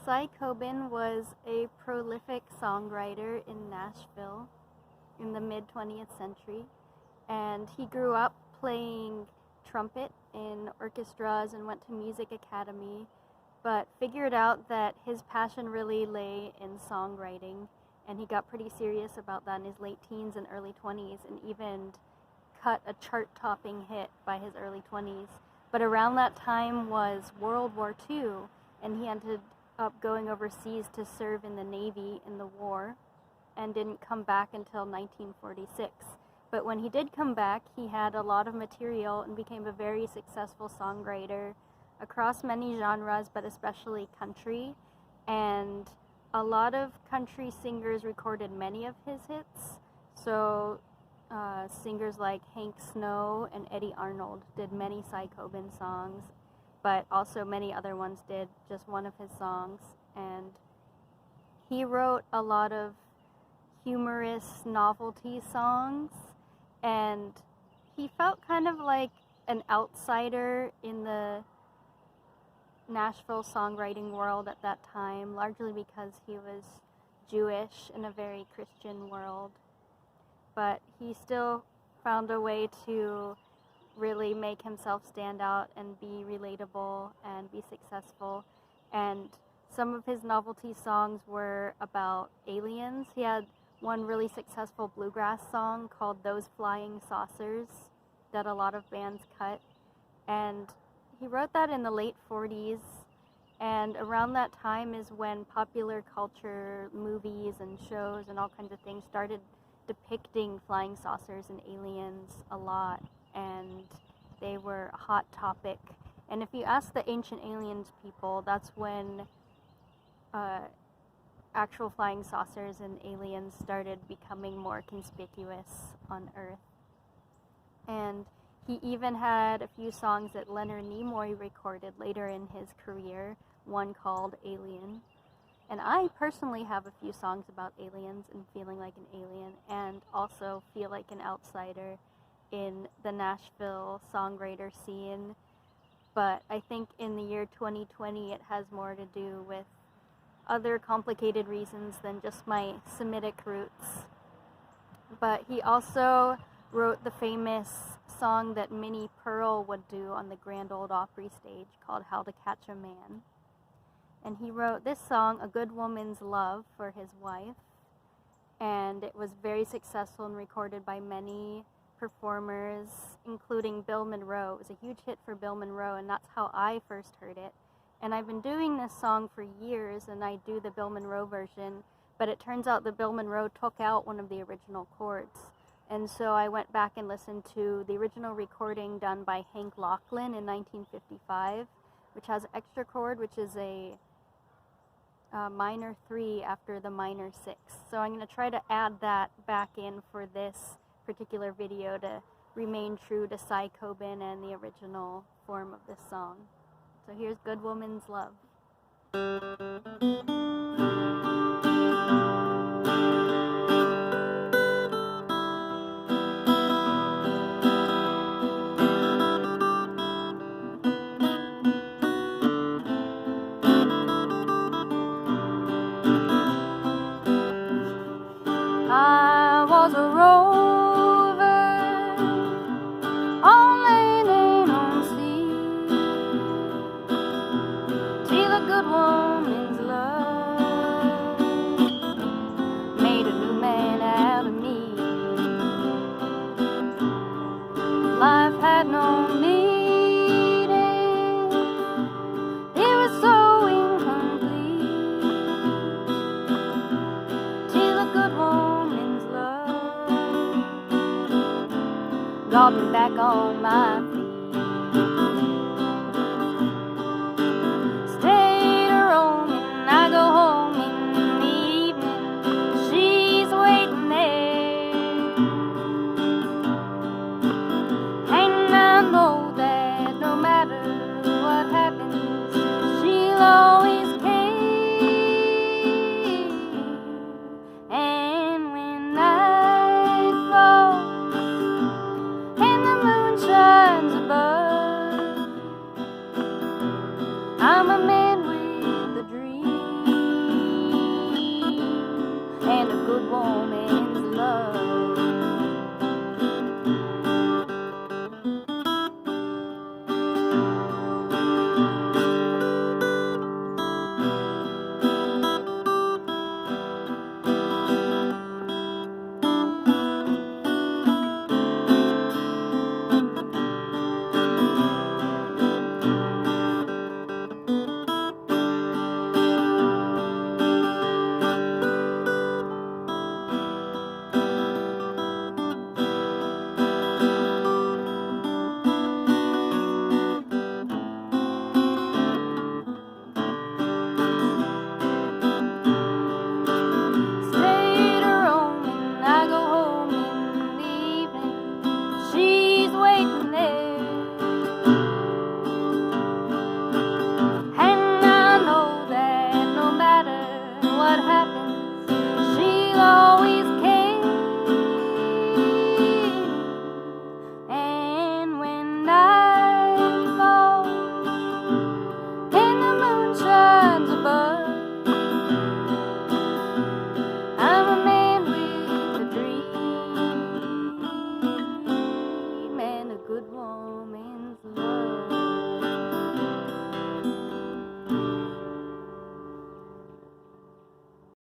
Cy Coben was a prolific songwriter in Nashville in the mid-20th century, and he grew up playing trumpet in orchestras and went to music academy, but figured out that his passion really lay in songwriting, and he got pretty serious about that in his late teens and early 20s, and even cut a chart-topping hit by his early 20s. But around that time was World War II, and he ended up going overseas to serve in the Navy in the war, and didn't come back until 1946. But when he did come back, he had a lot of material and became a very successful songwriter across many genres, but especially country. And a lot of country singers recorded many of his hits. So singers like Hank Snow and Eddie Arnold did many Cy Coben songs, but also many other ones did just one of his songs. And he wrote a lot of humorous novelty songs, and he felt kind of like an outsider in the Nashville songwriting world at that time, largely because he was Jewish in a very Christian world. But he still found a way to really make himself stand out and be relatable and be successful. And some of his novelty songs were about aliens. He had one really successful bluegrass song called Those Flying Saucers that a lot of bands cut. And he wrote that in the late 40s. And around that time is when popular culture, movies and shows and all kinds of things started depicting flying saucers and aliens a lot. And they were a hot topic. And if you ask the ancient aliens people, that's when actual flying saucers and aliens started becoming more conspicuous on Earth. And he even had a few songs that Leonard Nimoy recorded later in his career, one called Alien. And I personally have a few songs about aliens and feeling like an alien, and also feel like an outsider in the Nashville songwriter scene. But I think in the year 2020 it has more to do with other complicated reasons than just my Semitic roots. But he also wrote the famous song that Minnie Pearl would do on the Grand Ole Opry stage called How to Catch a Man. And he wrote this song, A Good Woman's Love, for his wife. And it was very successful and recorded by many performers, including Bill Monroe. It was a huge hit for Bill Monroe, and that's how I first heard it. And I've been doing this song for years, and I do the Bill Monroe version, but it turns out that Bill Monroe took out one of the original chords. And so I went back and listened to the original recording done by Hank Locklin in 1955, which has an extra chord, which is a minor 3 after the minor 6. So I'm going to try to add that back in for this particular video to remain true to Cy Coben and the original form of this song. So here's Good Woman's Love. I was a rover on land and on sea, till a good woman's love made a new man out of me. Life had no meaning, it was so incomplete, till a good woman's love got me back on my feet. Stayed a roaming, I go home in the evening, she's waiting there. And I know that no matter what happens, she'll always care. And when night falls and the moon shines woman's love. Good woman's love.